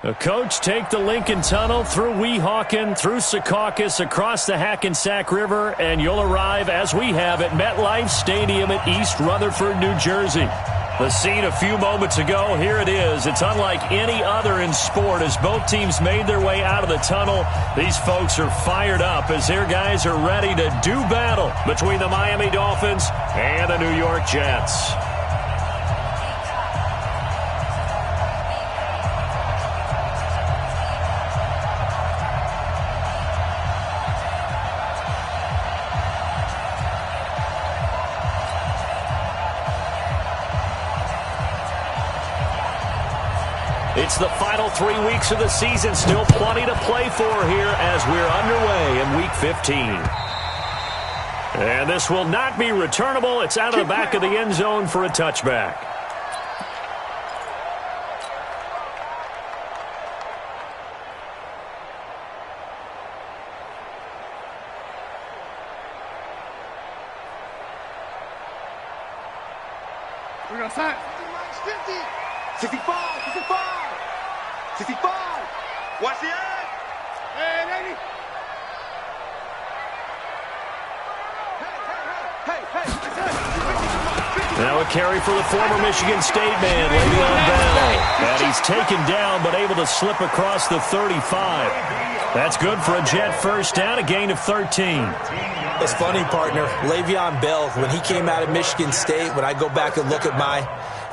The coach take the Lincoln Tunnel through Weehawken, through Secaucus, across the Hackensack River, and you'll arrive, as we have, at MetLife Stadium at East Rutherford, New Jersey. The scene a few moments ago, here it is. It's unlike any other in sport as both teams made their way out of the tunnel. These folks are fired up as their guys are ready to do battle between the Miami Dolphins and the New York Jets. It's the final 3 weeks of the season. Still plenty to play for here as we're underway in Week 15. And this will not be returnable. It's out of the back of the end zone for a touchback. We're going to sign. 65, 65, 65. Watch the end. Hey, lady. Now a carry for the former Michigan State man, Le'Veon Bell. And he's taken down but able to slip across the 35. That's good for a Jet first down, a gain of 13. It's funny, partner. Le'Veon Bell, when he came out of Michigan State, when I go back and look at my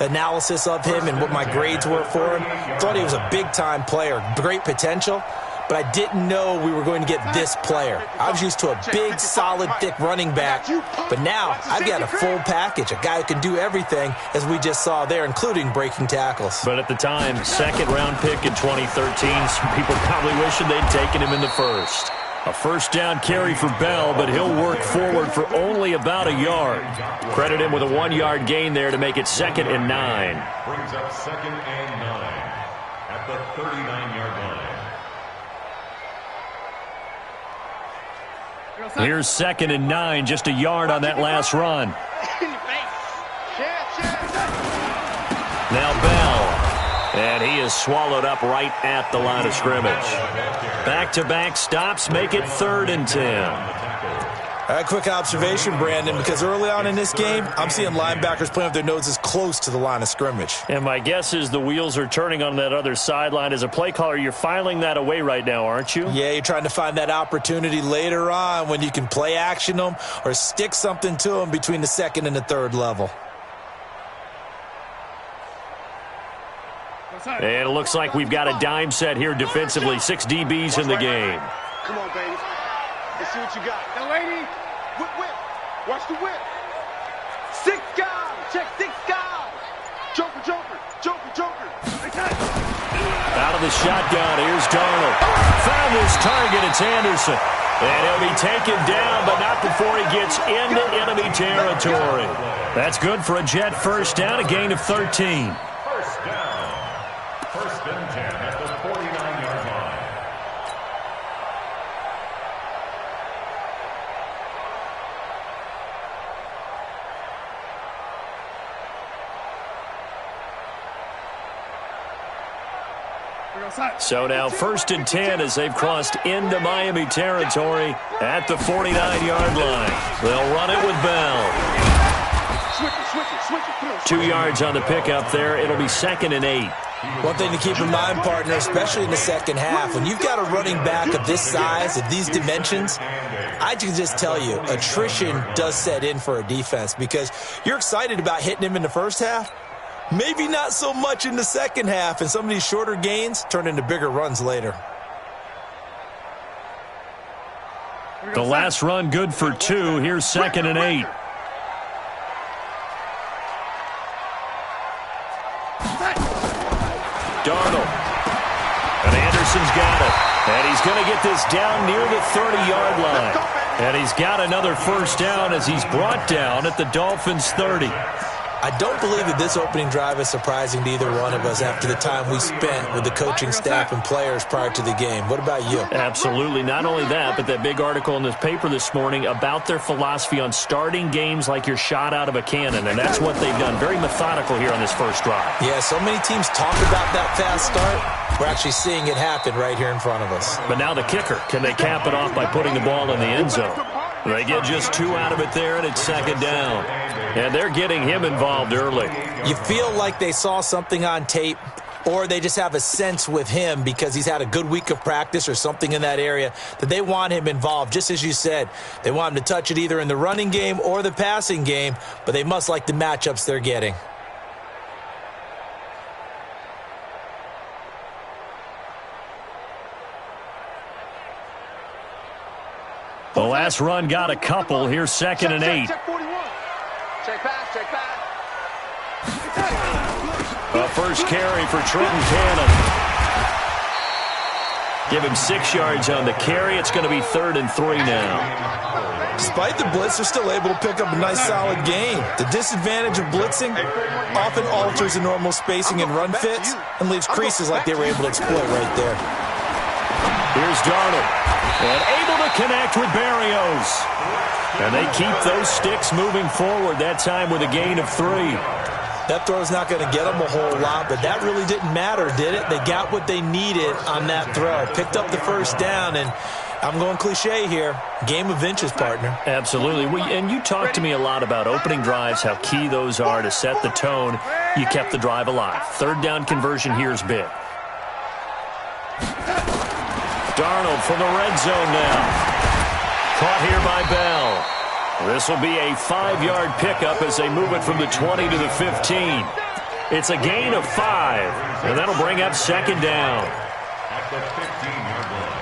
analysis of him and what my grades were for him, thought he was a big-time player, great potential, but I didn't know we were going to get this player. I was used to a big, solid, thick running back, but now I've got a full package, a guy who can do everything, as we just saw there, including breaking tackles. But at the time, second-round pick in 2013, some people probably wishing they'd taken him in the first. A first down carry for Bell, but he'll work forward for only about a yard. Credit him with a 1-yard gain there to make it 2nd and 9. Brings up 2nd and 9 at the 39-yard line. Here's 2nd and 9, just a yard on that last run. Now Bell. And he is swallowed up right at the line of scrimmage. Back-to-back stops make it 3rd and 10. A quick observation, Brandon, because early on in this game, I'm seeing linebackers playing with their noses close to the line of scrimmage. And my guess is the wheels are turning on that other sideline. As a play caller, you're filing that away right now, aren't you? Yeah, you're trying to find that opportunity later on when you can play action them or stick something to them between the 2nd and the 3rd level. And it looks like we've got a dime set here defensively. 6 DBs in the game. Come on, baby. Let's see what you got. Now, lady. Whip, whip. Watch the whip. 6 guys. Check 6 guys. Joker, joker. Joker, joker. Out of the shotgun. Here's Darnold. Found his target. It's Anderson. And he'll be taken down, but not before he gets into enemy territory. That's good for a Jet first down, a gain of 13. First down. 1st and 10 at the 49-yard line. So now 1st and 10 as they've crossed into Miami territory at the 49-yard line. They'll run it with Bell. 2 yards on the pickup there. It'll be 2nd and 8. One thing to keep in mind, partner, especially in the second half, when you've got a running back of this size, of these dimensions, I can just tell you, attrition does set in for a defense because you're excited about hitting him in the first half. Maybe not so much in the second half, and some of these shorter gains turn into bigger runs later. The last run good for 2. Here's 2nd and 8. Darnold. And Anderson's got it. And he's going to get this down near the 30-yard line. And he's got another first down as he's brought down at the Dolphins' 30. I don't believe that this opening drive is surprising to either one of us after the time we spent with the coaching staff and players prior to the game. What about you? Absolutely. Not only that, but that big article in this paper this morning about their philosophy on starting games like you're shot out of a cannon, and that's what they've done. Very methodical here on this first drive. Yeah, so many teams talk about that fast start. We're actually seeing it happen right here in front of us. But now the kicker. Can they cap it off by putting the ball in the end zone? They get just 2 out of it there, and it's second down. And they're getting him involved early. You feel like they saw something on tape, or they just have a sense with him because he's had a good week of practice or something in that area that they want him involved. Just as you said, they want him to touch it either in the running game or the passing game, but they must like the matchups they're getting. The last run got a couple. Here's second and 8. Check 41. Check pass, check pass. A first carry for Trenton Cannon. Give him 6 yards on the carry. It's going to be 3rd and 3 now. Despite the blitz, they're still able to pick up a nice solid gain. The disadvantage of blitzing often alters the normal spacing and run fits and leaves creases like they were able to exploit right there. Here's Darnold. And able to connect with Berrios. And they keep those sticks moving forward, that time with a gain of 3. That throw's not going to get them a whole lot, but that really didn't matter, did it? They got what they needed on that throw. Picked up the first down, and I'm going cliche here. Game of inches, partner. Absolutely. And you talked to me a lot about opening drives, how key those are to set the tone. You kept the drive alive. 3rd down conversion here is big. Darnold from the red zone now. Caught here by Bell. This will be a 5-yard pickup as they move it from the 20 to the 15. It's a gain of 5, and that'll bring up second down. At the 15-yard line.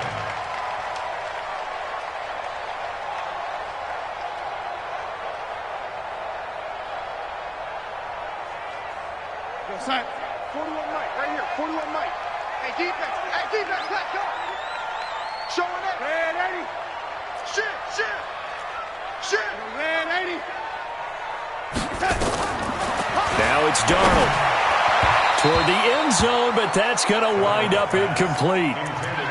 Yo, son. 41 Mike, right here. 41 Mike. Hey, defense. Hey, defense. Let's go. Showing it. Red 80. Shit. Red 80. Now it's Darnold. Toward the end zone, but that's going to wind up incomplete.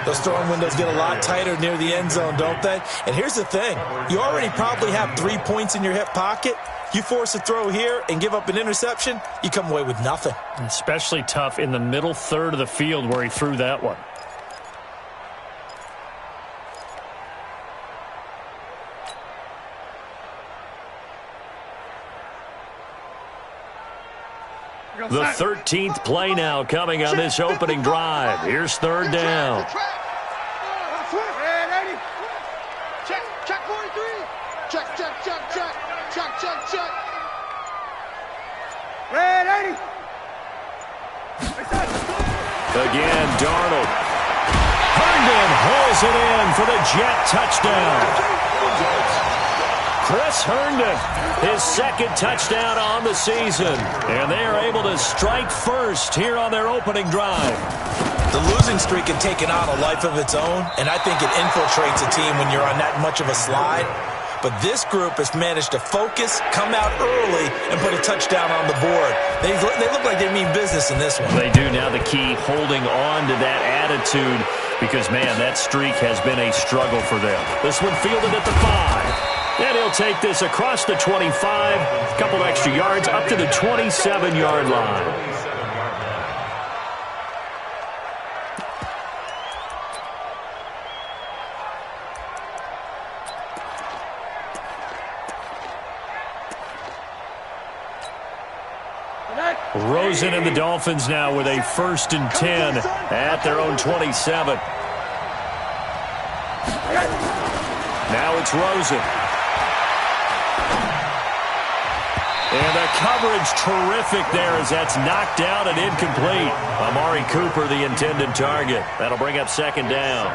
Those throwing windows get a lot tighter near the end zone, don't they? And here's the thing. You already probably have 3 points in your hip pocket. You force a throw here and give up an interception, you come away with nothing. Especially tough in the middle third of the field where he threw that one. The 13th play now coming on this opening drive. Here's 3rd down. Check 43. Check. Red 80. Again, Darnold. Herndon hauls it in for the Jet touchdown. Chris Herndon, his 2nd touchdown on the season. And they are able to strike first here on their opening drive. The losing streak had taken on a life of its own, and I think it infiltrates a team when you're on that much of a slide. But this group has managed to focus, come out early, and put a touchdown on the board. They look like they mean business in this one. They do. Now the key, holding on to that attitude, because, man, that streak has been a struggle for them. This one fielded at the 5. And he'll take this across the 25, a couple extra yards, up to the 27-yard line. Rosen and the Dolphins now with a 1st and 10 at their own 27. Now it's Rosen. And the coverage terrific there as that's knocked down and incomplete. Amari Cooper, the intended target. That'll bring up second down.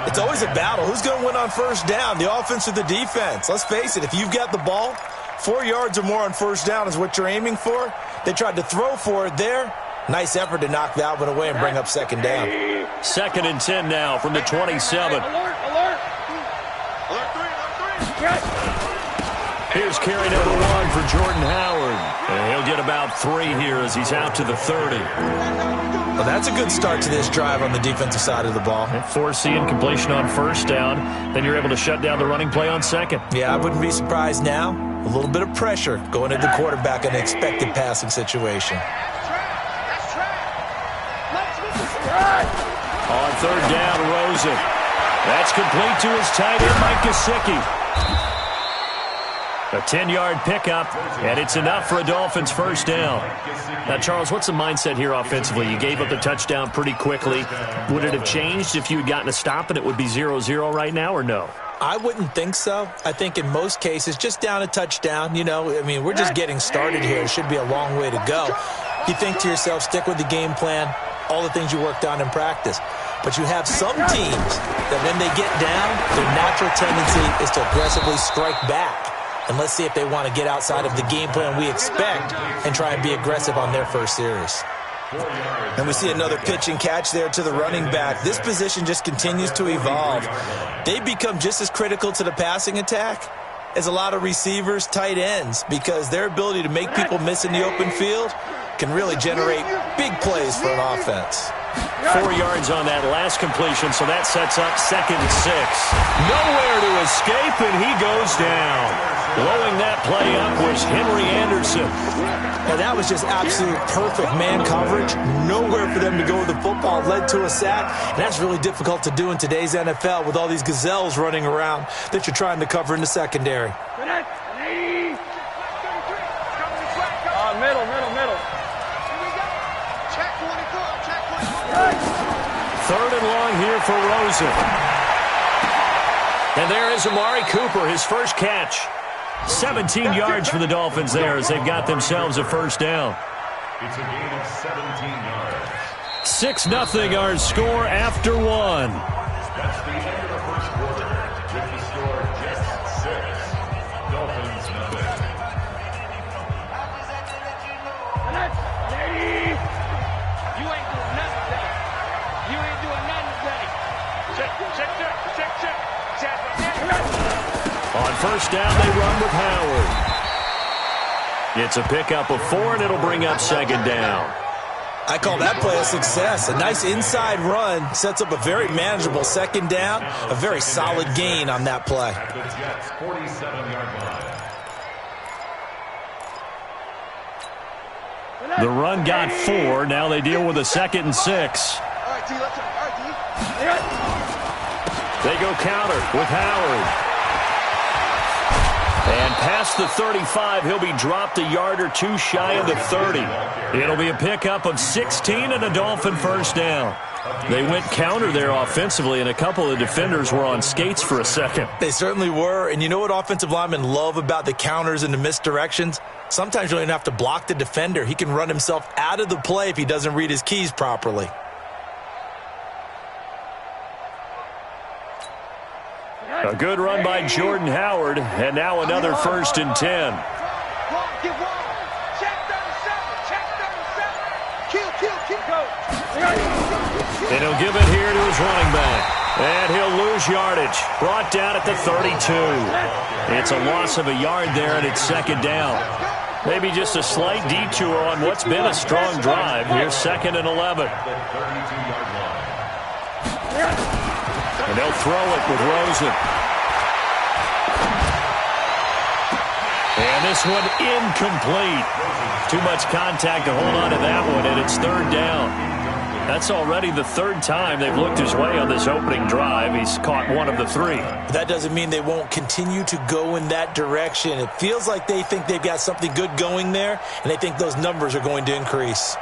It's always a battle. Who's going to win on first down, the offense or the defense? Let's face it, if you've got the ball, 4 yards or more on first down is what you're aiming for. They tried to throw for it there. Nice effort to knock that one away and bring up second down. 2nd and 10 now from the 27. Alert 3. Here's carry number 1 for Jordan Howard. And he'll get about 3 here as he's out to the 30. Well, that's a good start to this drive on the defensive side of the ball. And forcing completion on first down. Then you're able to shut down the running play on second. Yeah, I wouldn't be surprised now. A little bit of pressure going at the quarterback in an expected passing situation. That's track. Let's On third down, Rosen. That's complete to his tight end, Mike Gesicki. A 10-yard pickup, and it's enough for a Dolphins first down. Now, Charles, what's the mindset here offensively? You gave up the touchdown pretty quickly. Would it have changed if you had gotten a stop and it would be 0-0 right now, or no? I wouldn't think so. I think in most cases, just down a touchdown, we're just getting started here. It should be a long way to go. You think to yourself, stick with the game plan, all the things you worked on in practice. But you have some teams that when they get down, their natural tendency is to aggressively strike back. And let's see if they want to get outside of the game plan we expect and try and be aggressive on their first series. And we see another pitch and catch there to the running back. This position just continues to evolve. They become just as critical to the passing attack as a lot of receivers, tight ends, because their ability to make people miss in the open field can really generate big plays for an offense. 4 yards on that last completion, so that sets up 2nd and 6. Nowhere to escape, and he goes down. Blowing that play up was Henry Anderson. Now that was just absolute perfect man coverage. Nowhere for them to go with the football. Led to a sack, and that's really difficult to do in today's NFL with all these gazelles running around that you're trying to cover in the secondary. Middle. Check 24. 3rd and long here for Rosen. And there is Amari Cooper, his first catch. 17 yards for the Dolphins there as they've got themselves a first down. It's a gain of 17 yards. 6-0 our score after 1. That's the end of the first quarter. With the score Jets 6, Dolphins nothing. You ain't doing nothing today. You ain't doing nothing today. Check. On first down, they run with Howard. It's a pickup of 4, and it'll bring up 2nd down. I call that play a success. A nice inside run sets up a very manageable 2nd down. A very solid gain on that play. At the Jets' 47-yard line. The run got 4. Now they deal with a 2nd and 6. All right, D, let's go. All right, D. They go counter with Howard. And past the 35, he'll be dropped a yard or 2 shy of the 30. It'll be a pickup of 16 and a Dolphin first down. They went counter there offensively, and a couple of defenders were on skates for a second. They certainly were, and you know what offensive linemen love about the counters and the misdirections? Sometimes you don't even have to block the defender. He can run himself out of the play if he doesn't read his keys properly. A good run by Jordan Howard, and now another 1st and 10. Get one. Check 37. Kill. Go. And he'll give it here to his running back. And he'll lose yardage. Brought down at the 32. It's a loss of a yard there, and it's 2nd down. Maybe just a slight detour on what's been a strong drive. Here's 2nd and 11. And they'll throw it with Rosen. And this one incomplete. Too much contact to hold on to that one, and it's 3rd down. That's already the 3rd time they've looked his way on this opening drive. He's caught 1 of the 3. That doesn't mean they won't continue to go in that direction. It feels like they think they've got something good going there, and they think those numbers are going to increase.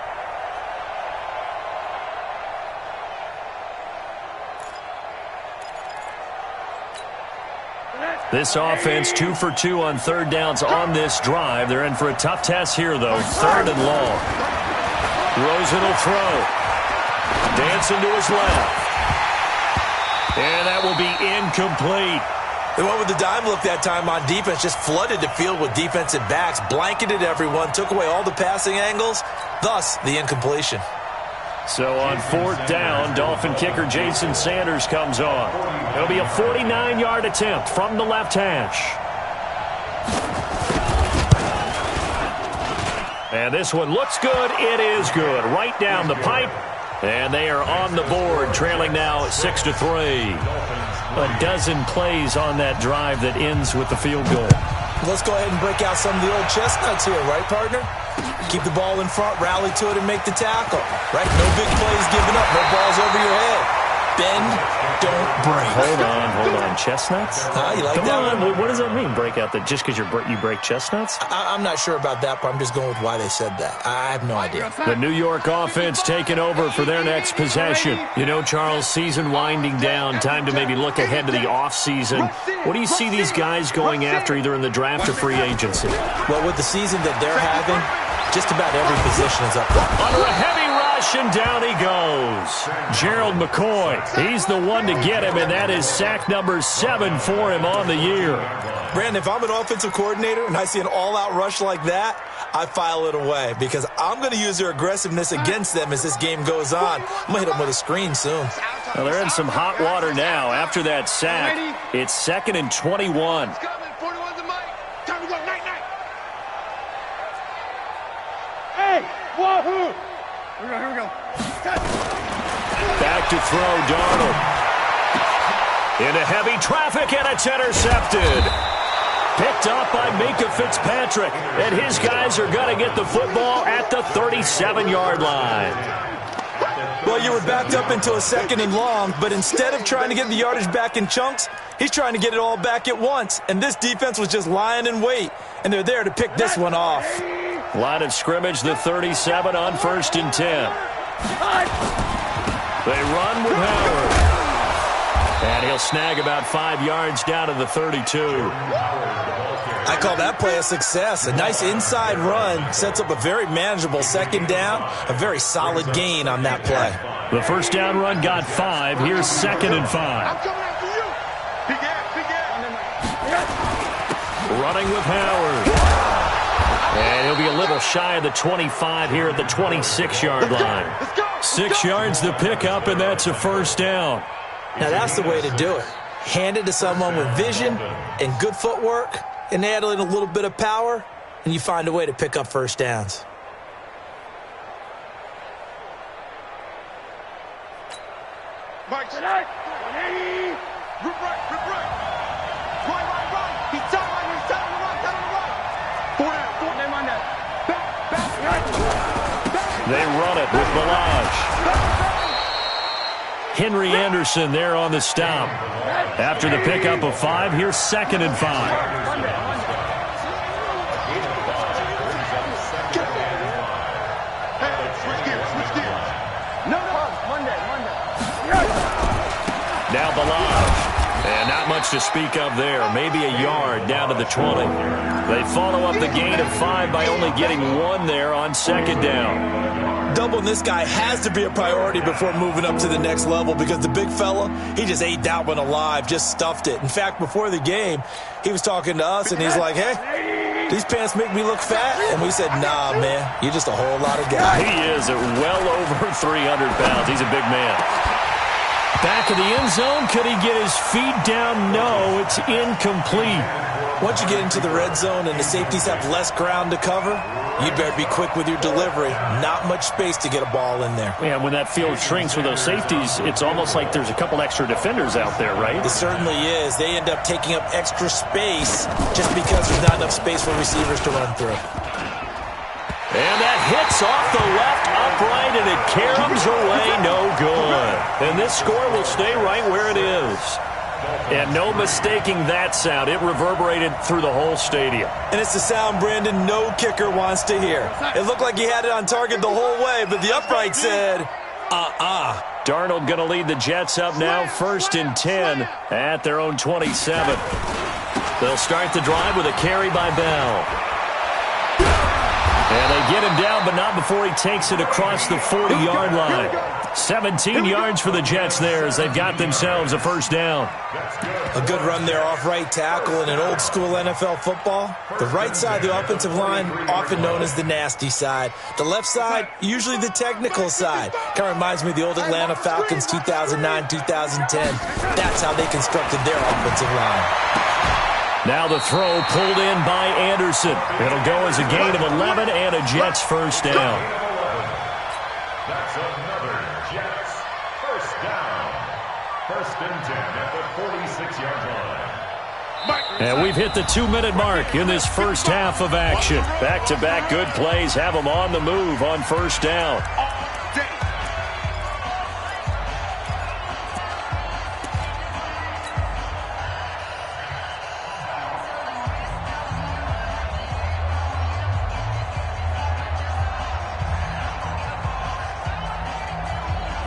This offense 2 for 2 on 3rd downs on this drive. They're in for a tough test here, though. 3rd and long. Rosen will throw. Dancing to his left. And that will be incomplete. They went with the dime look that time on defense, just flooded the field with defensive backs, blanketed everyone, took away all the passing angles, thus the incompletion. So on 4th down, Dolphin kicker Jason Sanders comes on. It'll be a 49-yard attempt from the left hash. And this one looks good. It is good. Right down the pipe. And they are on the board, trailing now 6-3. A dozen plays on that drive that ends with the field goal. Let's go ahead and break out some of the old chestnuts here, right, partner? Keep the ball in front, rally to it, and make the tackle, right? No big plays given up, no balls over your head. Bend, don't break. Hold on. Chestnuts? You like Come that on. one? What does that mean, break out? Just because you break chestnuts? I'm not sure about that, but I'm just going with why they said that. I have no idea. The New York offense taking over for their next possession. You know, Charles, season winding down. Time to maybe look ahead to the offseason. What do you see these guys going after either in the draft or free agency? Well, with the season that they're having, just about every position is up there. Under a heavy rush, and down he goes. Gerald McCoy, he's the one to get him, and that is sack number 7 for him on the year. Brandon, if I'm an offensive coordinator and I see an all-out rush like that, I file it away because I'm going to use their aggressiveness against them as this game goes on. I'm going to hit them with a screen soon. Well, they're in some hot water now. After that sack, it's 2nd and 21. Wahoo! Here we go. Back to throw, Darnold. Into heavy traffic, and it's intercepted. Picked up by Minka Fitzpatrick, and his guys are going to get the football at the 37-yard line. Well, you were backed up into a 2nd and long, but instead of trying to get the yardage back in chunks, he's trying to get it all back at once, and this defense was just lying in wait, and they're there to pick this one off. Line of scrimmage, the 37 on 1st and 10. They run with Howard. And he'll snag about 5 yards down to the 32. I call that play a success. A nice inside run sets up a very manageable 2nd down. A very solid gain on that play. The first down run got 5. Here's 2nd and 5. I'm coming after you. Big ass. Running with Howard. And he'll be a little shy of the 25 here at the 26-yard line. 6 yards to pick up, and that's a first down. Now, that's the way to do it. Hand it to someone with vision and good footwork, and add in a little bit of power, and you find a way to pick up first downs. Mike, tonight. Rip right. Right. He's down on the right. 4 down on that. Back. They run it with Balaj. Henry Anderson there on the stop. After the pickup of 5, here's 2nd and 5. Now Balaj. And not much to speak of there. Maybe a yard down to the 20. They follow up the gain of 5 by only getting 1 there on 2nd down. Doubling this guy has to be a priority before moving up to the next level because the big fella, he just ate that one alive, just stuffed it. In fact, before the game, he was talking to us, and he's like, hey, these pants make me look fat? And we said, nah, man, you're just a whole lot of guy. He is at well over 300 pounds. He's a big man. Back of the end zone. Could he get his feet down? No, it's incomplete. Once you get into the red zone and the safeties have less ground to cover, you better be quick with your delivery. Not much space to get a ball in there. Yeah, when that field shrinks with those safeties, it's almost like there's a couple extra defenders out there, right? It certainly is. They end up taking up extra space just because there's not enough space for receivers to run through. And that hits off the left upright, and it caroms away, no good. And this score will stay right where it is. And no mistaking that sound. It reverberated through the whole stadium. And it's the sound, Brandon, no kicker wants to hear. It looked like he had it on target the whole way, but the upright said, Darnold going to lead the Jets up now, 1st and 10 at their own 27. They'll start the drive with a carry by Bell. And they get him down, but not before he takes it across the 40-yard line. 17 yards for the Jets there as they've got themselves a first down. A good run there off right tackle in an old-school NFL football. The right side of the offensive line, often known as the nasty side. The left side, usually the technical side. Kind of reminds me of the old Atlanta Falcons 2009-2010. That's how they constructed their offensive line. Now the throw pulled in by Anderson. It'll go as a gain of 11 and a Jets first down. That's another Jets first down. 1st and 10 at the 46-yard line. And we've hit the 2-minute mark in this first half of action. Back-to-back good plays have them on the move on first down.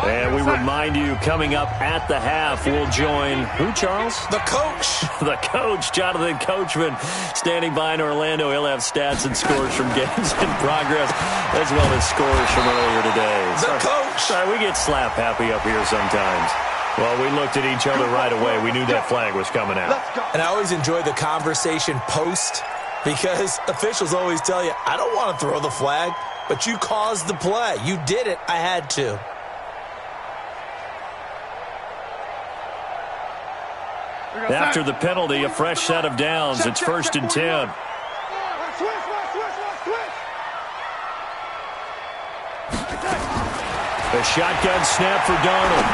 And we remind you, coming up at the half, we'll join who, Charles? The coach. The coach, Jonathan Coachman, standing by in Orlando. He'll have stats and scores from games in progress, as well as scores from earlier today. The coach. Sorry, we get slap happy up here sometimes. Well, we looked at each other right away. We knew that flag was coming out. And I always enjoy the conversation post, because officials always tell you, I don't want to throw the flag, but you caused the play. You did it. I had to. After the penalty, a fresh set of downs. It's 1st and 10. A shotgun snap for Darnold.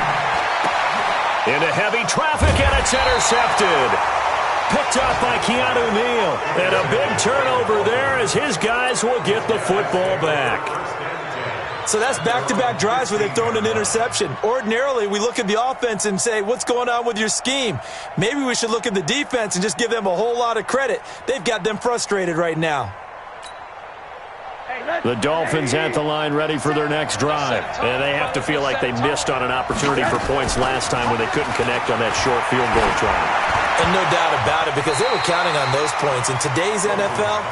Into heavy traffic, and it's intercepted. Picked up by Keanu Neal. And a big turnover there as his guys will get the football back. So that's back-to-back drives where they've thrown an interception. Ordinarily, we look at the offense and say, what's going on with your scheme? Maybe we should look at the defense and just give them a whole lot of credit. They've got them frustrated right now. The Dolphins at the line ready for their next drive. And they have to feel like they missed on an opportunity for points last time when they couldn't connect on that short field goal try. And no doubt about it, because they were counting on those points. In today's NFL,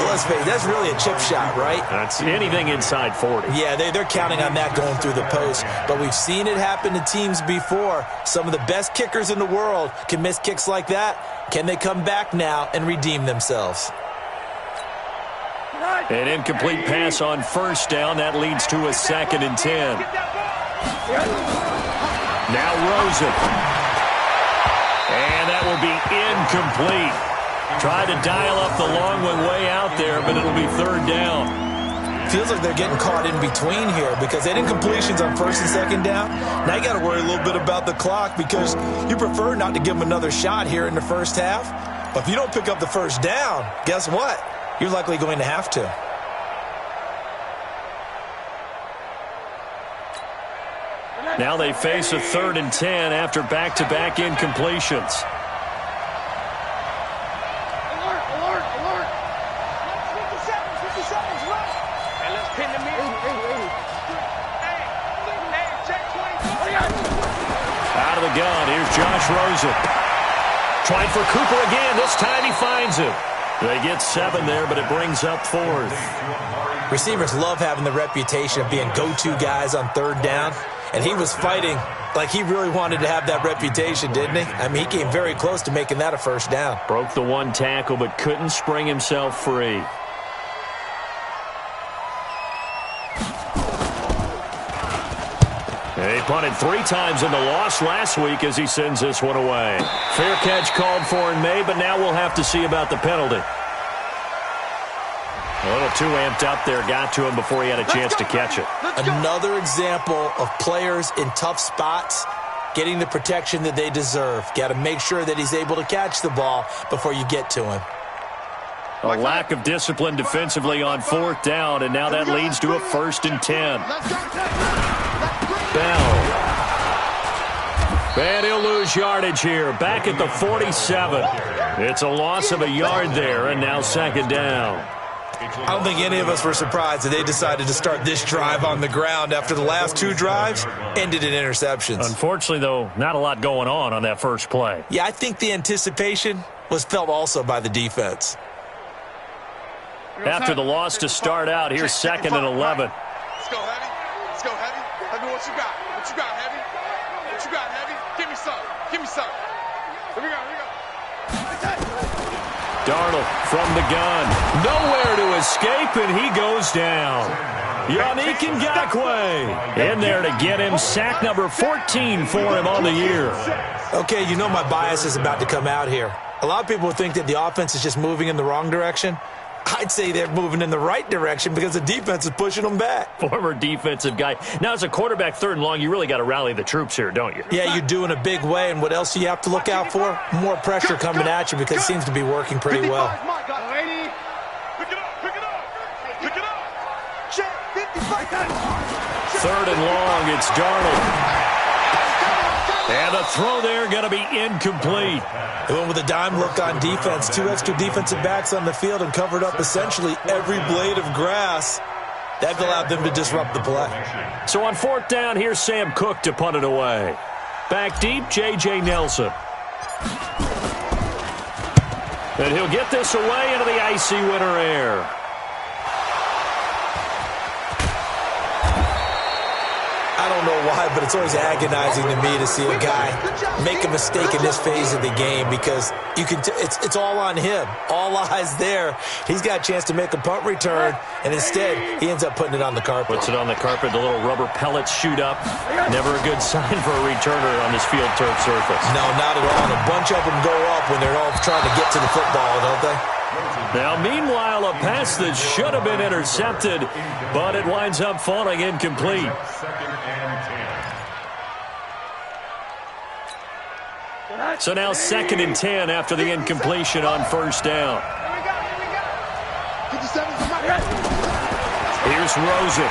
let's face it, that's really a chip shot, right? That's anything inside 40. Yeah, they're counting on that going through the post. But we've seen it happen to teams before. Some of the best kickers in the world can miss kicks like that. Can they come back now and redeem themselves? An incomplete pass on first down. That leads to a 2nd and 10. Now Rosen. And that will be incomplete. Tried to dial up the long one way out there, but it'll be 3rd down. Feels like they're getting caught in between here because they had incompletions on 1st and 2nd down. Now you got to worry a little bit about the clock because you prefer not to give them another shot here in the first half. But if you don't pick up the first down, guess what? You're likely going to have to. Now they face a 3rd and 10 after back-to-back incompletions. Out of the gun, here's Josh Rosen. Trying for Cooper again. This time he finds him. They get 7 there, but it brings up 4th. Receivers love having the reputation of being go-to guys on 3rd down. And he was fighting like he really wanted to have that reputation, didn't he? I mean, he came very close to making that a 1st down. Broke the one tackle, but couldn't spring himself free. He punted 3 times in the loss last week as he sends this one away. Fair catch called for and made, but now we'll have to see about the penalty. A little too amped up there, got to him before he had a chance to catch it. Another example of players in tough spots getting the protection that they deserve. Got to make sure that he's able to catch the ball before you get to him. A lack of discipline defensively on 4th down, and now that leads to a 1st and 10. Bell. And he'll lose yardage here. Back at the 47. It's a loss of a yard there, and now 2nd down. I don't think any of us were surprised that they decided to start this drive on the ground after the last 2 drives ended in interceptions. Unfortunately, though, not a lot going on that first play. Yeah, I think the anticipation was felt also by the defense. After the loss to start out, here's 2nd and 11. Let's go, Heavy. Let's go, Heavy. Let me what you got. What you got, Heavy? What you got, Heavy? Give me some. Give me some. Here we go. Here we go. Darnold from the gun. Nowhere to escape, and he goes down. Yannick Ngakoue in there to get him. Sack number 14 for him on the year. Okay, you know my bias is about to come out here. A lot of people think that the offense is just moving in the wrong direction. I'd say they're moving in the right direction because the defense is pushing them back. Former defensive guy. Now, as a quarterback, 3rd and long, you really got to rally the troops here, don't you? Yeah, you do in a big way. And what else do you have to look out for? More pressure coming at you because it seems to be working pretty well. Pick it up, pick it up, pick it up. Check, 55. 3rd and long, it's Darnold. And the throw there going to be incomplete. They went with a dime look on defense. 2 extra defensive backs on the field and covered up essentially every blade of grass. That allowed them to disrupt the play. So on 4th down, here's Sam Cook to punt it away. Back deep, J.J. Nelson. And he'll get this away into the icy winter air. I don't know why, but it's always agonizing to me to see a guy make a mistake in this phase of the game because you can. It's all on him. All eyes there. He's got a chance to make a punt return, and instead he ends up putting it on the carpet. Puts it on the carpet. The little rubber pellets shoot up. Never a good sign for a returner on this field turf surface. No, not at all. And a bunch of them go up when they're all trying to get to the football, don't they? Now, meanwhile, a pass that should have been intercepted, but it winds up falling incomplete. So now 2nd and 10 after the incompletion on 1st down. Here's Rosen.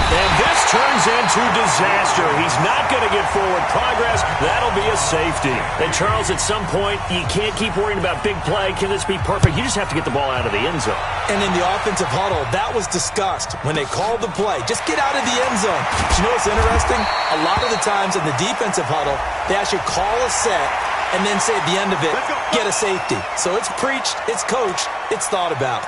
And this turns into disaster. He's not going to get forward progress. That'll be a safety. And, Charles, at some point, you can't keep worrying about big play. Can this be perfect? You just have to get the ball out of the end zone. And in the offensive huddle, that was discussed when they called the play. Just get out of the end zone. But you know what's interesting? A lot of the times in the defensive huddle, they actually call a set and then say at the end of it, get a safety. So it's preached, it's coached, it's thought about.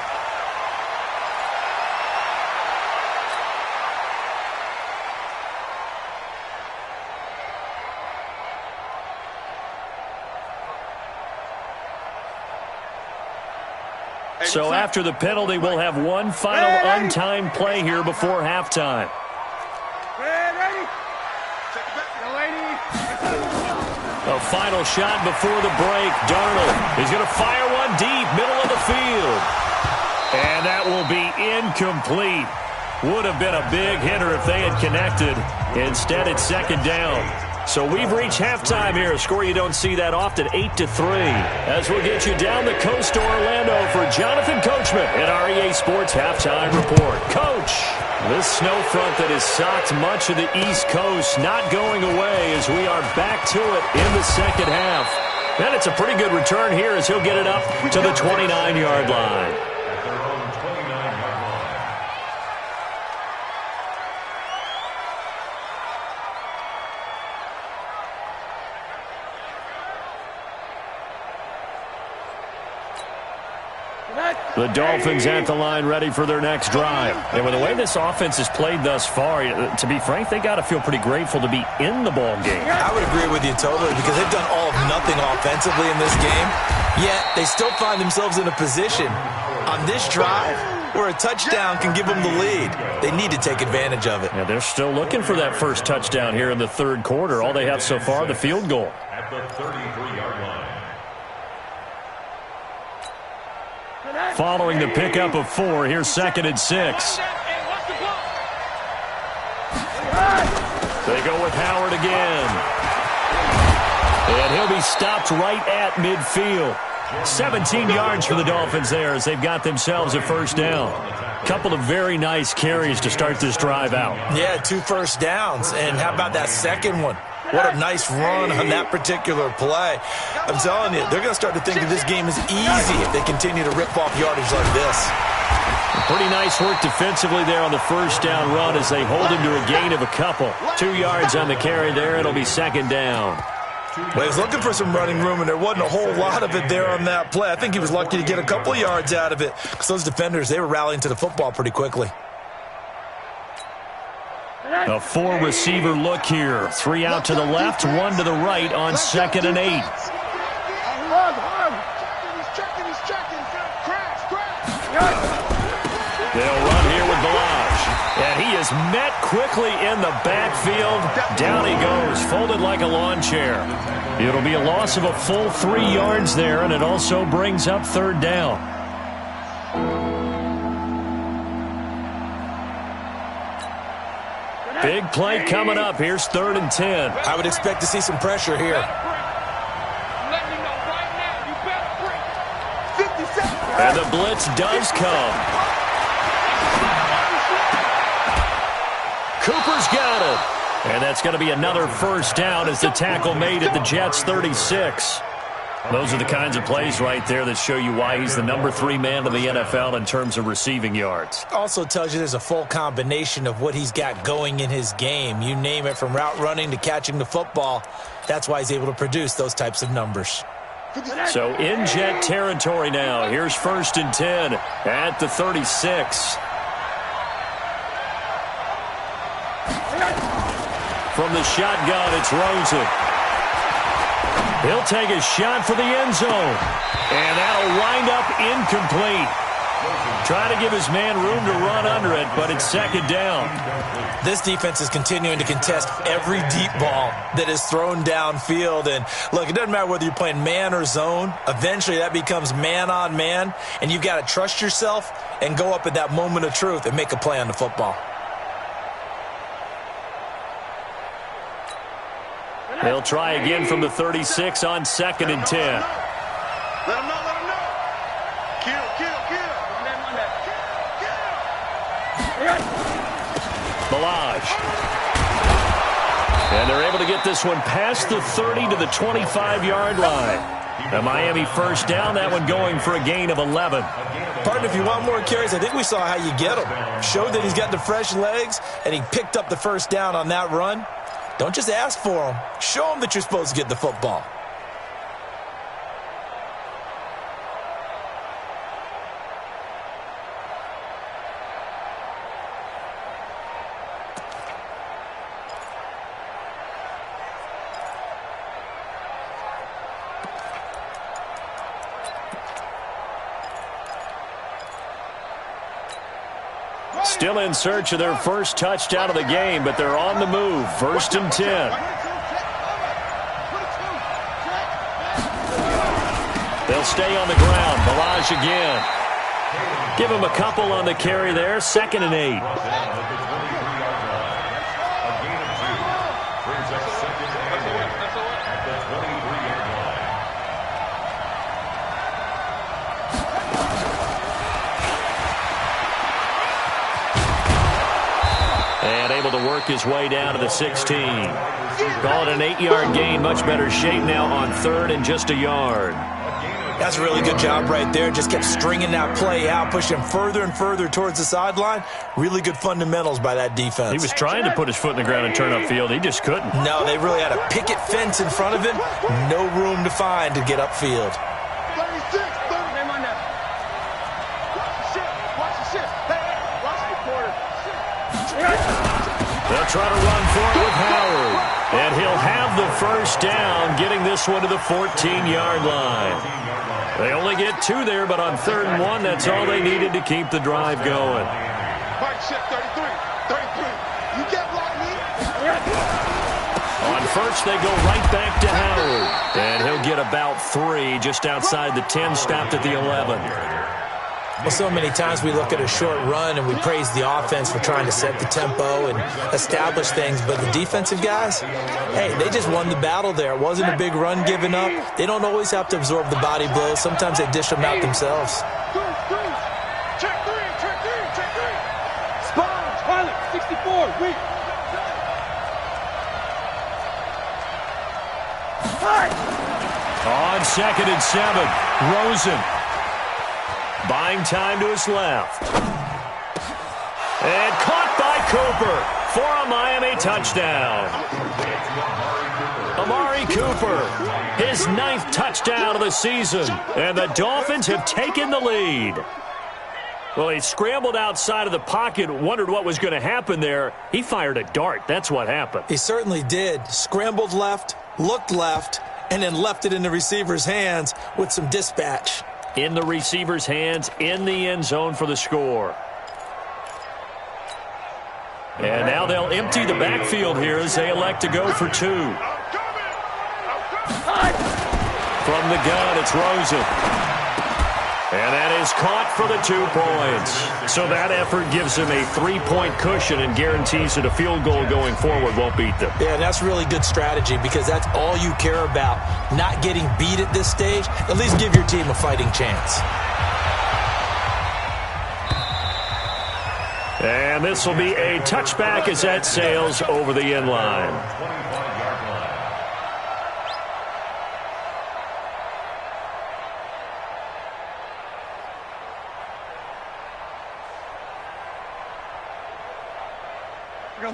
So after the penalty, we'll have one final untimed play here before halftime. A final shot before the break. Darnold is going to fire one deep, middle of the field. And that will be incomplete. Would have been a big hitter if they had connected. Instead, it's 2nd down. So we've reached halftime here, a score you don't see that often, 8-3. As we'll get you down the coast to Orlando for Jonathan Coachman at REA Sports Halftime Report. Coach, this snow front that has socked much of the East Coast not going away as we are back to it in the 2nd half. And it's a pretty good return here as he'll get it up to the 29-yard line. The Dolphins at the line ready for their next drive. And with the way this offense has played thus far, to be frank, they got to feel pretty grateful to be in the ball game. I would agree with you totally because they've done all of nothing offensively in this game, yet they still find themselves in a position on this drive where a touchdown can give them the lead. They need to take advantage of it. Yeah, they're still looking for that first touchdown here in the 3rd quarter. All they have so far, the field goal. At the 33-yard line. Following the pickup of 4, here's 2nd and 6. They go with Howard again. And he'll be stopped right at midfield. 17 yards for the Dolphins there as they've got themselves a 1st down. Couple of very nice carries to start this drive out. Yeah, 2 first downs. And how about that second one? What a nice run on that particular play. I'm telling you, they're going to start to think that this game is easy if they continue to rip off yardage like this. Pretty nice work defensively there on the 1st down run as they hold him to a gain of a couple. 2 yards on the carry there. It'll be 2nd down. Well, he was looking for some running room, and there wasn't a whole lot of it there on that play. I think he was lucky to get a couple of yards out of it because those defenders, they were rallying to the football pretty quickly. A 4-receiver look here. 3 out to the left, 1 to the right on 2nd and 8. He's checking. They'll run here with Balaj. And he is met quickly in the backfield. Down he goes, folded like a lawn chair. It'll be a loss of a full 3 yards there, and it also brings up third down. Big play coming up. Here's 3rd and 10. I would expect to see some pressure here. And the blitz does come. Cooper's got it. And that's going to be another first down as the tackle made at the Jets' 36. Those are the kinds of plays right there that show you why he's the number 3 man of the NFL in terms of receiving yards. Also tells you there's a full combination of what he's got going in his game. You name it, from route running to catching the football. That's why he's able to produce those types of numbers. So in Jet territory now. Here's 1st and 10 at the 36. From the shotgun, it's Rosen. He'll take a shot for the end zone. And that'll wind up incomplete. Trying to give his man room to run under it, but it's 2nd down. This defense is continuing to contest every deep ball that is thrown downfield. And, look, it doesn't matter whether you're playing man or zone. Eventually that becomes man on man, and you've got to trust yourself and go up at that moment of truth and make a play on the football. They'll try again from the 36 on 2nd and 10. Let him know, let him know. Kill, kill, kill. Balaj. And they're able to get this one past the 30 to the 25-yard line. A Miami first down, that one going for a gain of 11. Partner, if you want more carries, I think we saw how you get him. Showed that he's got the fresh legs, and he picked up the first down on that run. Don't just ask for them. Show them that you're supposed to get the football. Still in search of their first touchdown of the game, but they're on the move. 1st and 10. They'll stay on the ground. Balaj again. Give him a couple on the carry there. 2nd and 8. Able to work his way down to the 16. Call it an 8-yard gain. Much better shape now on 3rd and just a yard. That's a really good job right there. Just kept stringing that play out, pushing him further and further towards the sideline. Really good fundamentals by that defense. He was trying to put his foot in the ground and turn upfield. He just couldn't. No, they really had a picket fence in front of him. No room to find to get upfield. 36, 30. Name on that. Watch the shit. Watch the shit. Hey, watch the quarter. They'll try to run for it with Howard. And he'll have the first down, getting this one to the 14-yard line. They only get 2 there, but on 3rd and 1, that's all they needed to keep the drive going. Mike, shit, 33. 33. You can't block me. On 1st, they go right back to Howard. And he'll get about 3 just outside the 10, stopped at the 11. Well, so many times we look at a short run and we praise the offense for trying to set the tempo and establish things, but the defensive guys, hey, they just won the battle there. It wasn't a big run given up. They don't always have to absorb the body blows. Sometimes they dish them out themselves. Check 3, check 3, check 3. Sponge, Harlem, 64, weak. On 2nd and 7, Rosen. Buying time to his left. And caught by Cooper for a Miami touchdown. Amari Cooper, his 9th touchdown of the season. And the Dolphins have taken the lead. Well, he scrambled outside of the pocket, wondered what was going to happen there. He fired a dart. That's what happened. He certainly did. Scrambled left, looked left, and then left it in the receiver's hands with some dispatch. In the receiver's hands, in the end zone for the score. And now they'll empty the backfield here as they elect to go for 2. From the gun, it's Rosen. And that is caught for the 2 points. So that effort gives them a 3-point cushion and guarantees that a field goal going forward won't beat them. Yeah, that's really good strategy because that's all you care about. Not getting beat at this stage. At least give your team a fighting chance. And this will be a touchback as that sails over the end line.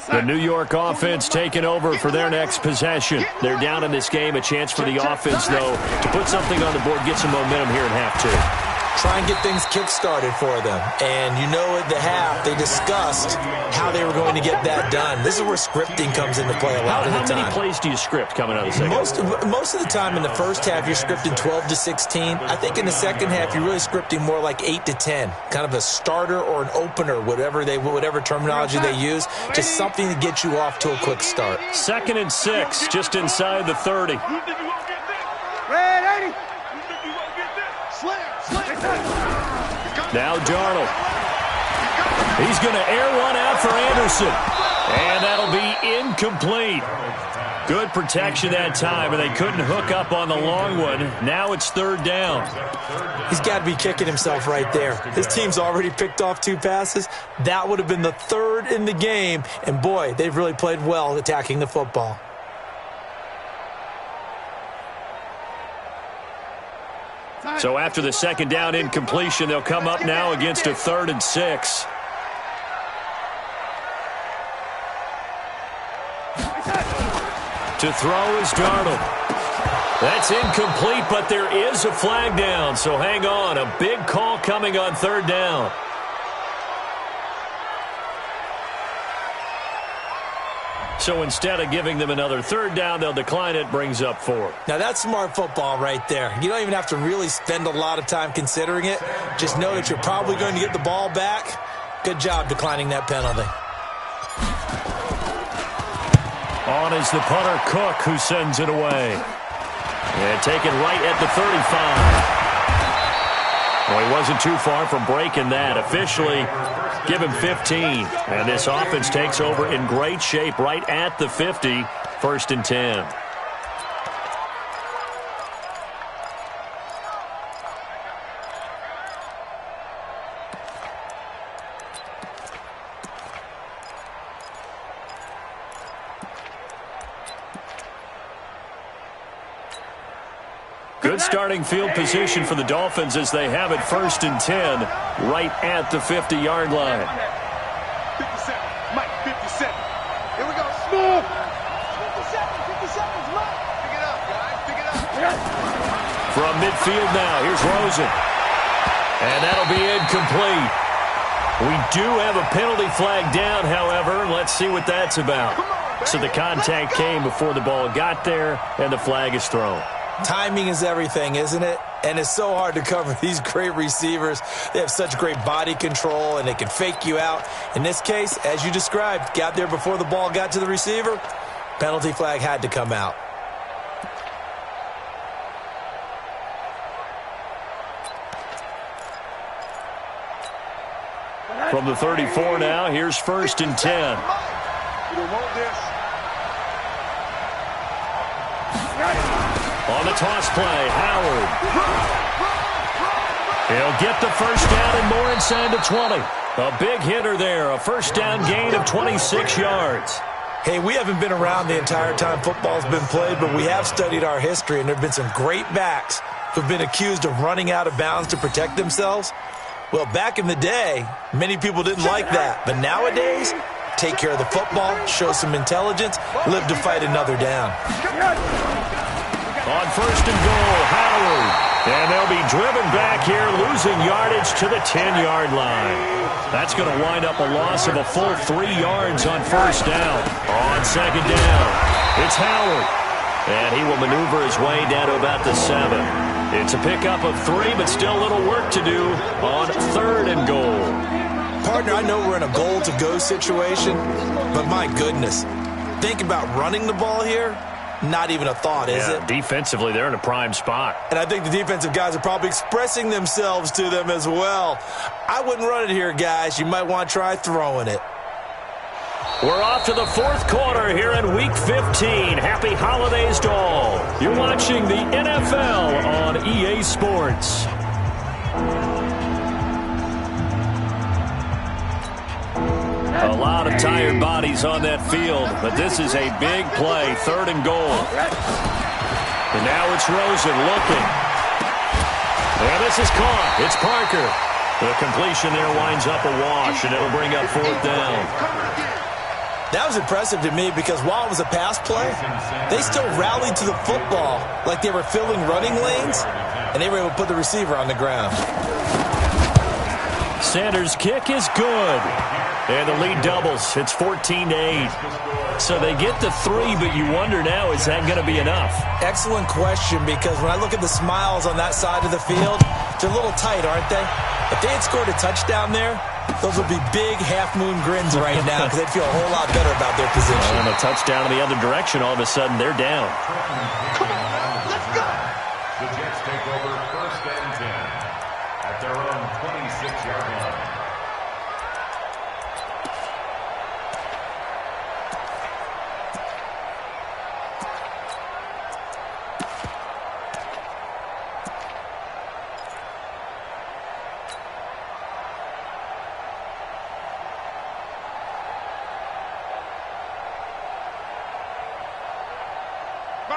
The New York offense taking over for their next possession. They're down in this game. A chance for the offense, though, to put something on the board, get some momentum here in half 2. Try and get things kick-started for them. And you know at the half, they discussed how they were going to get that done. This is where scripting comes into play a lot of the time. How many plays do you script coming out of the second? Most of the time in the first half, you're scripting 12 to 16. I think in the second half, you're really scripting more like 8 to 10. Kind of a starter or an opener, whatever terminology they use. Just something to get you off to a quick start. 2nd and 6, just inside the 30. Now Darnold. He's going to air one out for Anderson. And that'll be incomplete. Good protection that time, and they couldn't hook up on the long one. Now it's 3rd down. He's got to be kicking himself right there. His team's already picked off 2 passes. That would have been the 3rd in the game. And, boy, they've really played well attacking the football. So after the 2nd down incompletion, they'll come up now against a 3rd and 6. To throw is Darnold. That's incomplete, but there is a flag down, so hang on. A big call coming on 3rd down. So instead of giving them another 3rd down, they'll decline it, brings up 4. Now, that's smart football right there. You don't even have to really spend a lot of time considering it. Just know that you're probably going to get the ball back. Good job declining that penalty. On is the punter, Cook, who sends it away. And taken right at the 35. Well, he wasn't too far from breaking that. Officially, give him 15. And this offense takes over in great shape right at the 50. 1st and 10. Good starting field position for the Dolphins as they have it 1st and 10 right at the 50-yard line. 57, Mike, 57. Here we go, smooth. 50 seconds, Mike. Pick it up, guys, pick it up. From midfield now, here's Rosen. And that'll be incomplete. We do have a penalty flag down, however. Let's see what that's about. So the contact came before the ball got there, and the flag is thrown. Timing is everything, isn't it? And it's so hard to cover these great receivers. They have such great body control, and they can fake you out. In this case, as you described, got there before the ball got to the receiver. Penalty flag had to come out. From the 34 now, here's 1st and 10. You don't want this. On the toss play, Howard. He'll get the 1st down and more inside the 20. A big hitter there, a 1st down gain of 26 yards. Hey, we haven't been around the entire time football's been played, but we have studied our history, and there have been some great backs who've been accused of running out of bounds to protect themselves. Well, back in the day, many people didn't like that. But nowadays, take care of the football, show some intelligence, live to fight another down. On 1st and goal, Howard. And they'll be driven back here, losing yardage to the 10-yard line. That's going to wind up a loss of a full 3 yards on 1st down. On 2nd down, it's Howard. And he will maneuver his way down to about the 7. It's a pickup of 3, but still a little work to do on 3rd and goal. Partner, I know we're in a goal-to-go situation, but my goodness, think about running the ball here. Not even a thought, is it? Defensively, they're in a prime spot. And I think the defensive guys are probably expressing themselves to them as well. I wouldn't run it here, guys. You might want to try throwing it. We're off to the fourth quarter here in Week 15. Happy holidays to all. You're watching the NFL on EA Sports. A lot of tired bodies on that field, but this is a big play, 3rd and goal. And now it's Rosen looking. And this is caught. It's Parker. The completion there winds up a wash, and it'll bring up 4th down. That was impressive to me because while it was a pass play, they still rallied to the football like they were filling running lanes, and they were able to put the receiver on the ground. Sanders' kick is good. And the lead doubles. It's 14-8. So they get the 3, but you wonder now, is that going to be enough? Excellent question, because when I look at the smiles on that side of the field, they're a little tight, aren't they? If they had scored a touchdown there, those would be big half-moon grins right now because they'd feel a whole lot better about their position. And a touchdown in the other direction, all of a sudden, they're down. Come on, let's go. The Jets take over 1st and 10 at their own 26-yard line.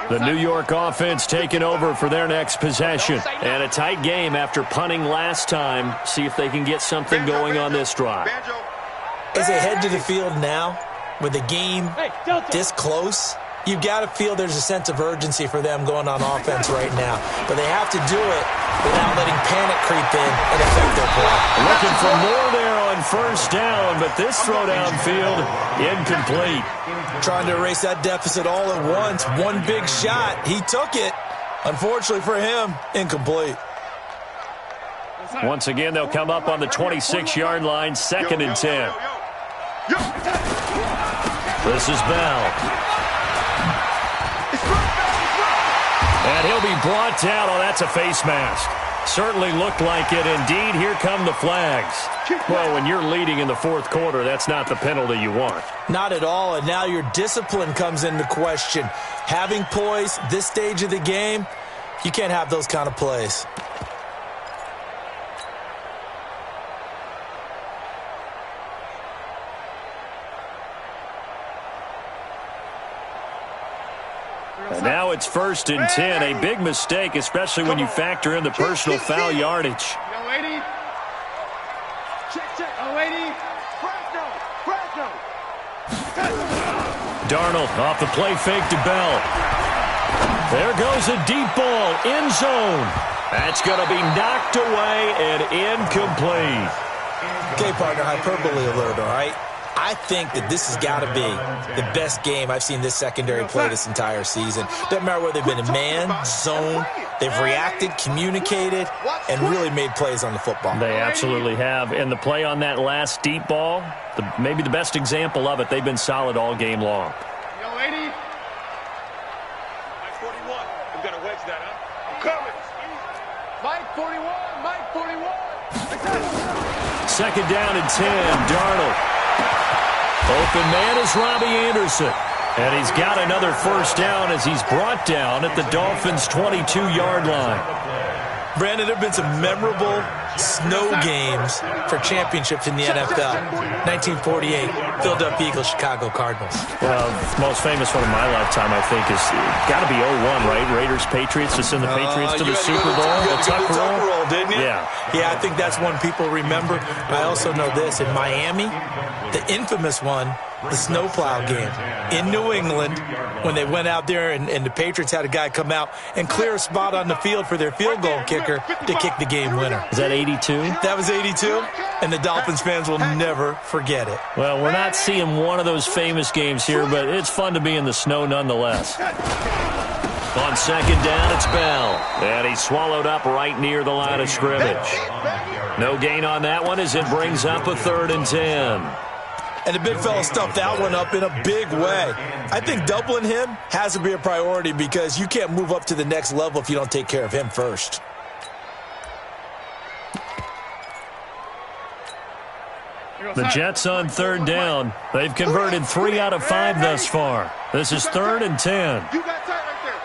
The New York offense taking over for their next possession. And a tight game after punting last time. See if they can get something going on this drive. As they head to the field now, with the game this close, you've got to feel there's a sense of urgency for them going on offense right now. But they have to do it without letting panic creep in and affect their play. Looking for more there on 1st down, but this throw downfield, incomplete. Trying to erase that deficit all at once. One big shot. He took it. Unfortunately for him, incomplete. Once again, they'll come up on the 26-yard line, 2nd and 10. This is Bell. And he'll be brought down. Oh, that's a face mask. Certainly looked like it. Indeed, here come the flags. Well, when you're leading in the 4th quarter, that's not the penalty you want. Not at all, and now your discipline comes into question. Having poise this stage of the game, you can't have those kind of plays. And now it's 1st and 10. A big mistake, especially when you factor in the personal foul yardage. Yo, lady. Check. Oh, lady. Brando. Darnold off the play fake to Bell. There goes a deep ball, end zone. That's going to be knocked away and incomplete. Okay, partner, hyperbole alert, all right? I think that this has got to be the best game I've seen this secondary play this entire season. Doesn't matter whether they've been in man, zone, they've reacted, communicated, and really made plays on the football. They absolutely have. And the play on that last deep ball, maybe the best example of it, they've been solid all game long. Yo, lady. Mike 41. I'm going to wedge that, huh? I'm coming. Mike 41. 2nd down and 10. Darnold. Open man is Robbie Anderson. And he's got another 1st down as he's brought down at the Dolphins' 22-yard line. Brandon, there have been some memorable snow games for championships in the NFL. 1948, Philadelphia Eagles, Chicago Cardinals. Well, the most famous one of my lifetime, I think, is got to be 01, right? Raiders-Patriots to send the Patriots to the Super Bowl. The Tuck roll, didn't you? Yeah. Yeah, I think that's one people remember. I also know this. In Miami, the infamous one, the snowplow game in New England, when they went out there and the Patriots had a guy come out and clear a spot on the field for their field goal kicker to kick the game winner. Is that 82? That was 82, and the Dolphins fans will never forget it. Well, we're not seeing one of those famous games here, but it's fun to be in the snow nonetheless. On second down, it's Bell. And he's swallowed up right near the line of scrimmage. No gain on that one as it brings up a 3rd and 10. And the big fella stuffed that one up in a big way. I think doubling him has to be a priority because you can't move up to the next level if you don't take care of him first. The Jets on 3rd down. They've converted 3 out of 5 thus far. This is 3rd and 10. You got tight right there.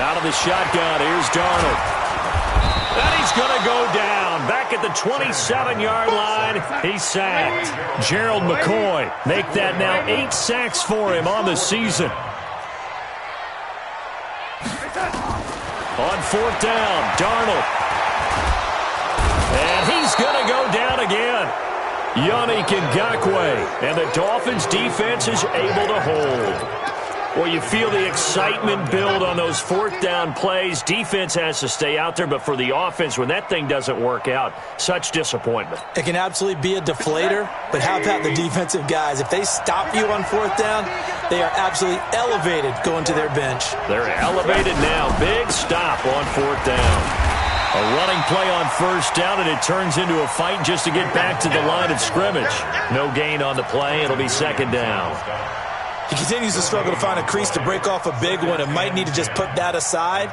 Out of the shotgun, here's Darnold. And he's going to go down. Back at the 27-yard line, he's sacked. Gerald McCoy make that now 8 sacks for him on the season. On 4th down, Darnold. And he's going to go down again. Yannick Ngakoue. And the Dolphins' defense is able to hold. Well, you feel the excitement build on those 4th down plays. Defense has to stay out there, but for the offense, when that thing doesn't work out, such disappointment. It can absolutely be a deflator, but how about the defensive guys? If they stop you on 4th down, they are absolutely elevated going to their bench. They're elevated now. Big stop on 4th down. A running play on 1st down, and it turns into a fight just to get back to the line of scrimmage. No gain on the play. It'll be 2nd down. He continues to struggle to find a crease to break off a big one and might need to just put that aside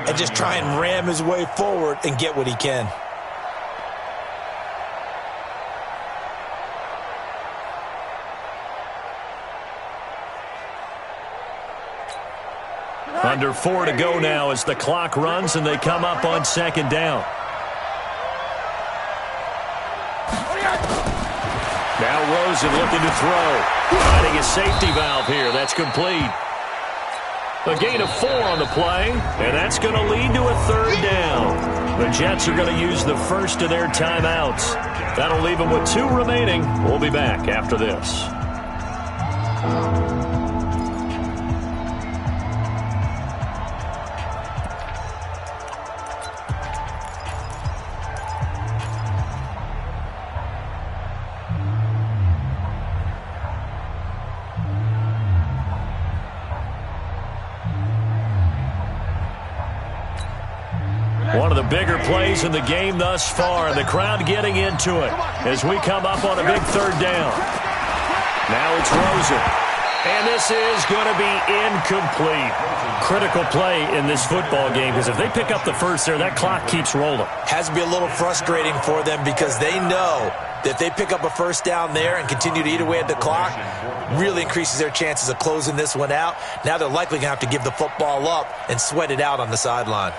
and just try and ram his way forward and get what he can. Under 4 to go now as the clock runs and they come up on 2nd down. Now Rosen looking to throw. Finding a safety valve here. That's complete. A gain of 4 on the play, and that's going to lead to a 3rd down. The Jets are going to use the first of their timeouts. That'll leave them with 2 remaining. We'll be back after this. One of the bigger plays in the game thus far, and the crowd getting into it as we come up on a big 3rd down. Now it's Rosen, and this is going to be incomplete. Critical play in this football game because if they pick up the first there, that clock keeps rolling. Has to be a little frustrating for them because they know that if they pick up a 1st down there and continue to eat away at the clock, really increases their chances of closing this one out. Now they're likely going to have to give the football up and sweat it out on the sideline.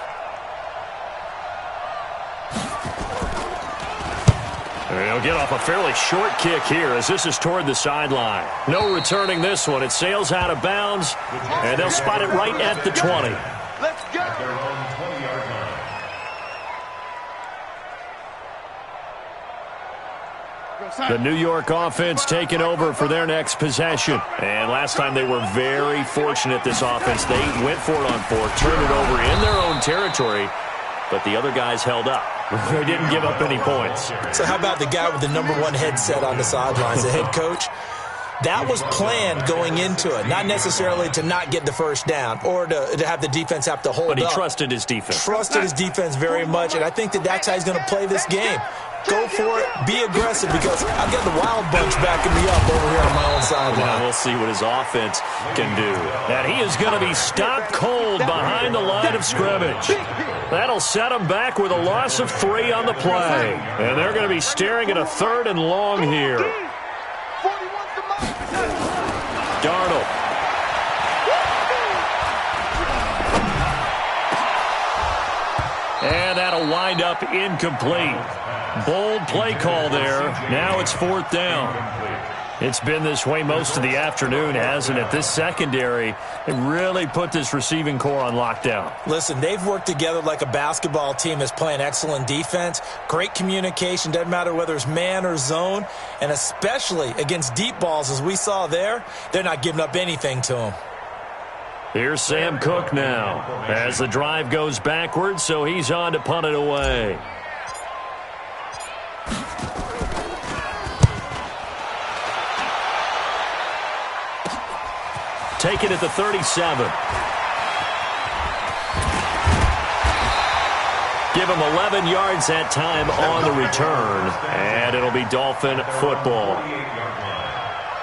They'll get off a fairly short kick here as this is toward the sideline. No returning this one. It sails out of bounds, and they'll spot it right at the 20. Let's go. The New York offense taking over for their next possession. And last time they were very fortunate, this offense. They went for it on 4, turned it over in their own territory, but the other guys held up. They didn't give up any points. So how about the guy with the #1 headset on the sidelines, the head coach? That was planned going into it, not necessarily to not get the 1st down or to have the defense have to hold up. But he trusted his defense. Trusted his defense very much, and I think that's how he's going to play this game. Go for it. Be aggressive because I've got the Wild Bunch backing me up over here on my own sideline. Well, we'll see what his offense can do. And he is going to be stopped cold behind the line of scrimmage. That'll set him back with a loss of 3 on the play. And they're going to be staring at a 3rd and long here. Darnold. And that'll wind up incomplete. Bold play call there. Now it's 4th down. It's been this way most of the afternoon, hasn't it? This secondary, it really put this receiving core on lockdown. Listen, they've worked together like a basketball team that's playing excellent defense. Great communication, doesn't matter whether it's man or zone. And especially against deep balls, as we saw there, they're not giving up anything to them. Here's Sam Cook now as the drive goes backwards, so he's on to punt it away. take it at the 37. Give him 11 yards that time on the return, and it'll be Dolphin football.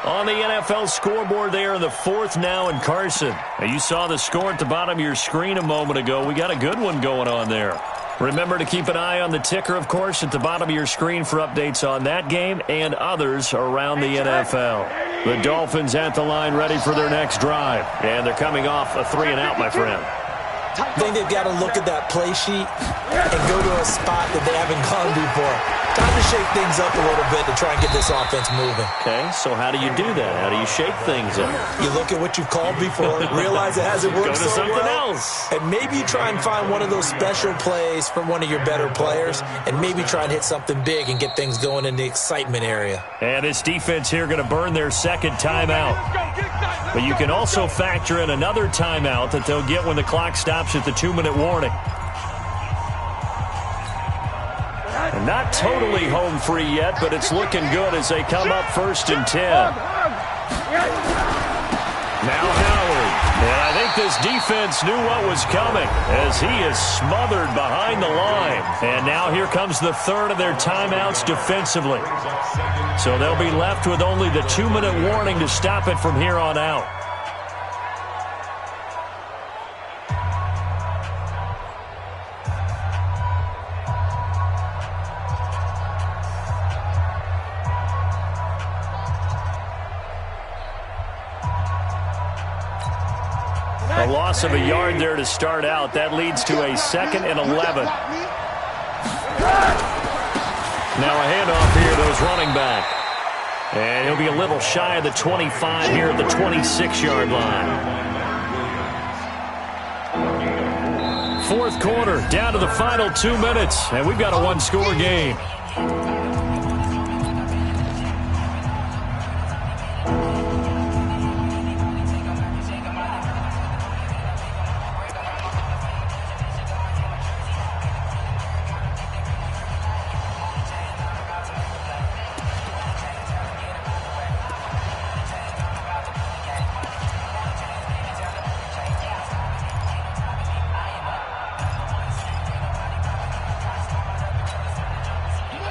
On the NFL scoreboard there in the fourth now in Carson. Now you saw the score at the bottom of your screen a moment ago. We got a good one going on there. Remember to keep an eye on the ticker, of course, at the bottom of your screen for updates on that game and others around the NFL. The Dolphins at the line ready for their next drive, and they're coming off a 3-and-out, my friend. I think they've got to look at that play sheet and go to a spot that they haven't gone before. Time to shake things up a little bit to try and get this offense moving. Okay, so how do you do that? How do you shake things up? You look at what you've called before, realize it hasn't worked so well. Go to something else. And maybe you try and find one of those special plays from one of your better players, and maybe try and hit something big and get things going in the excitement area. And this defense here going to burn their second timeout. But you can also factor in another timeout that they'll get when the clock stops at the 2-minute warning. And not totally home free yet, but it's looking good as they come up 1st and 10. Now Howard. And I think this defense knew what was coming as he is smothered behind the line. And now here comes the third of their timeouts defensively. So they'll be left with only the 2-minute warning to stop it from here on out. A loss of a yard there to start out. That leads to a 2nd and 11. Now a handoff here to his running back. And he'll be a little shy of the 25 here at the 26-yard line. Fourth quarter, down to the final 2 minutes, and we've got a one-score game.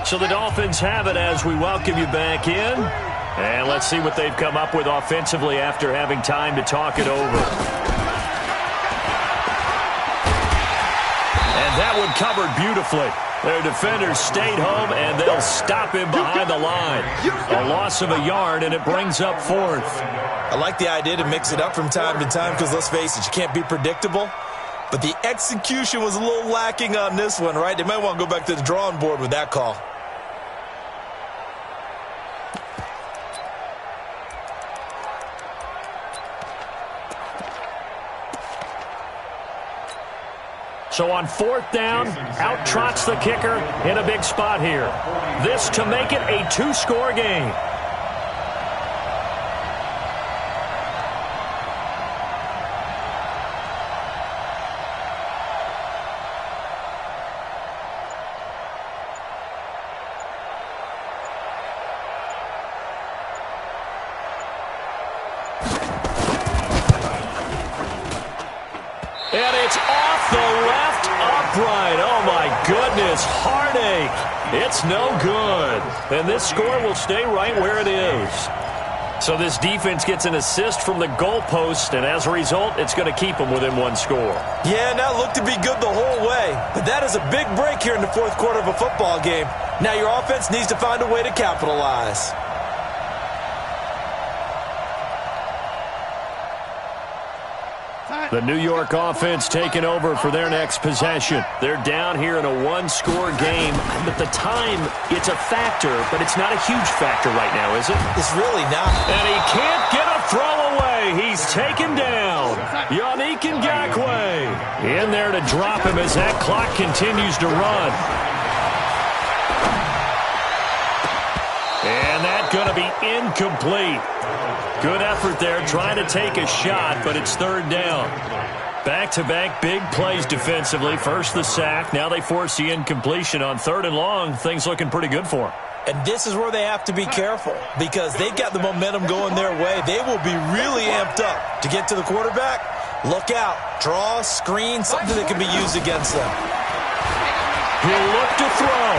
So the Dolphins have it as we welcome you back in. And let's see what they've come up with offensively after having time to talk it over. And that one covered beautifully. Their defenders stayed home, and they'll stop him behind the line. A loss of a yard, and it brings up 4th. I like the idea to mix it up from time to time because, let's face it, you can't be predictable. But the execution was a little lacking on this one, right? They might want to go back to the drawing board with that call. So on 4th down, out trots the kicker in a big spot here. This to make it a 2-score game. And it's off the left upright. Oh, my goodness. Heartache. It's no good. And this score will stay right where it is. So this defense gets an assist from the goalpost, and as a result, it's going to keep them within 1 score. Yeah, and that looked to be good the whole way. But that is a big break here in the fourth quarter of a football game. Now your offense needs to find a way to capitalize. The New York offense taking over for their next possession. They're down here in a 1-score game. But the time, it's a factor, but it's not a huge factor right now, is it? It's really not. And he can't get a throw away. He's taken down. Yannick Ngakoue in there to drop him as that clock continues to run. And that's going to be incomplete. Good effort there, trying to take a shot, but it's 3rd down. Back-to-back big plays defensively. First the sack, now they force the incompletion on 3rd and long. Things looking pretty good for them. And this is where they have to be careful because they've got the momentum going their way. They will be really amped up to get to the quarterback. Look out. Draw, screen, something that can be used against them. He'll look to throw.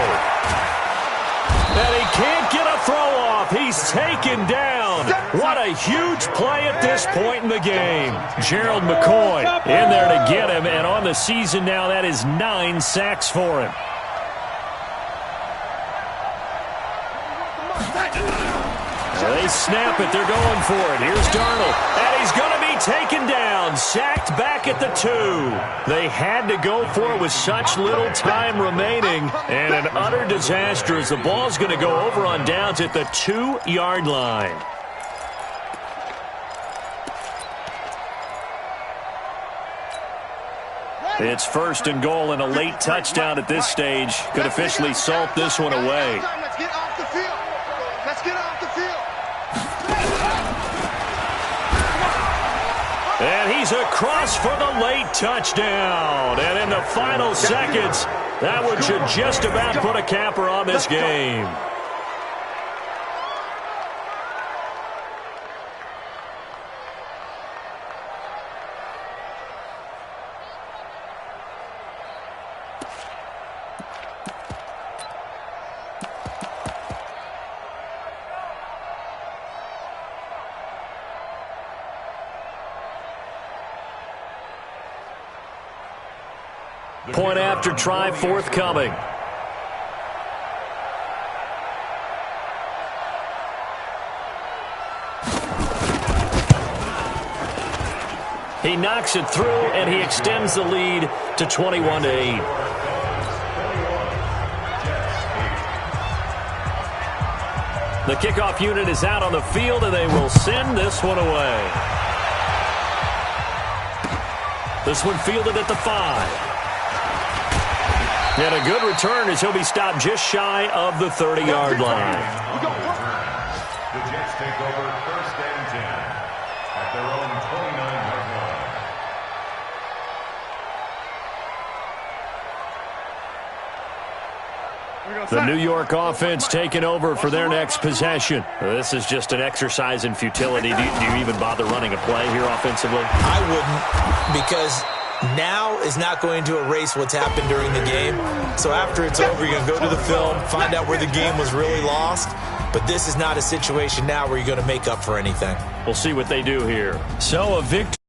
And he can't get a throw off. He's taken down. What a huge play at this point in the game. Gerald McCoy in there to get him. And on the season now, that is 9 sacks for him. They snap it. They're going for it. Here's Darnold. And he's going to be taken down. Sacked back at the 2. They had to go for it with such little time remaining. And an utter disaster as the ball's going to go over on downs at the 2-yard line. It's 1st and goal and a late touchdown at this stage. Could officially salt this one away. Let's get off the field. Let's get off the field. And he's across for the late touchdown. And in the final seconds, that one should just about put a capper on this game. Point after try forthcoming. He knocks it through, and he extends the lead to 21-8. The kickoff unit is out on the field, and they will send this one away. This one fielded at the 5. And a good return as he'll be stopped just shy of the 30-yard line. The Jets take over 1st and 10 at their own 29-yard line. The New York offense taking over for their next possession. This is just an exercise in futility. Do you even bother running a play here offensively? I wouldn't, because now is not going to erase what's happened during the game. So after it's over, you're going to go to the film, find out where the game was really lost. But this is not a situation now where you're going to make up for anything. We'll see what they do here. So a victory.